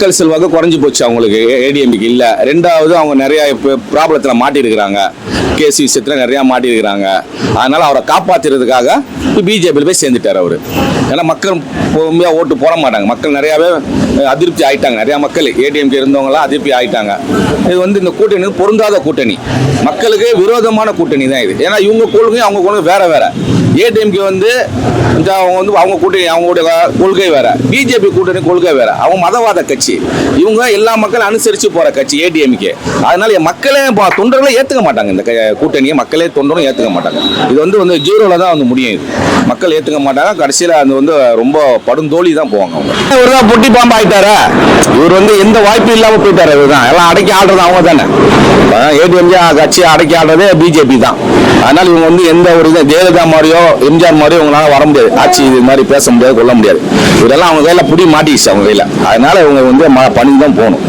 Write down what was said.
மக்கள் செல்வாக்கு குறைஞ்சி போச்சு அவங்களுக்கு ஏடிஎம்கேக்கு இல்லை. ரெண்டாவது அவங்க நிறைய ப்ராப்ளத்தில் மாட்டியிருக்கிறாங்க, கேஸ் விஷயத்தில் நிறையா மாட்டியிருக்கிறாங்க. அதனால் அவரை காப்பாற்றுறதுக்காக இப்போ பிஜேபியில் போய் சேர்ந்துட்டார் அவர். ஏன்னா மக்கள் பொறுமையாக ஓட்டு போட மாட்டாங்க, மக்கள் நிறையாவே அதிருப்தி ஆகிட்டாங்க. நிறையா மக்கள் ஏடிஎம்கே இருந்தவங்களாம் அதிருப்தி ஆகிட்டாங்க. இது வந்து இந்த கூட்டணி பொருந்தாத கூட்டணி, மக்களுக்கு விரோதமான கூட்டணி தான் இது. ஏன்னா இவங்க கொள்கை அவங்க கொள்கை வேற வேற. ஏடிஎம்கே வந்து அவங்க கூட்டணி அவங்களுடைய கொள்கை வேற, பிஜேபி கூட்டணி கொள்கை வேற. அவங்க மதவாத கட்சி, இவங்க எல்லா மக்களும் அனுசரித்து போகிற கட்சி ஏடிஎம்கே. அதனால மக்களே தொண்டர்களே ஏற்றுக்க மாட்டாங்க இந்த கூட்டணியை, மக்களே தொண்டரும் ஏற்றுக்க மாட்டாங்க. இது வந்து ஜீரோவில் தான் வந்து முடியும். இது மக்கள் ஏற்றுக்க மாட்டாங்க. கடைசியில் அது வந்து ரொம்ப படுந்தோழி தான் போவாங்க. அவங்க இவர் தான் பொட்டி பாம்பு ஆயிட்டாரா, இவர் வந்து எந்த வாய்ப்பு இல்லாமல் போயிட்டாரு. இவர் தான் எல்லாம் அடக்கி ஆடுறது அவங்க தானே. ஏடிஎம்கே கட்சியை அடக்கி ஆடுறதே பிஜேபி தான். அதனால இவங்க வந்து எந்த ஒரு ஜெயலலிதா மாதிரியோ எம்ஜிஆர் மாதிரியோ இவங்களால வர முடியாது, ஆட்சி இது மாதிரி பேச முடியாது, கொள்ள முடியாது. இதெல்லாம் அவங்க கையில் புடி மாட்டிச்சு அவங்க கையில். அதனால இவங்க வந்து பணிக்கு தான் போகணும்.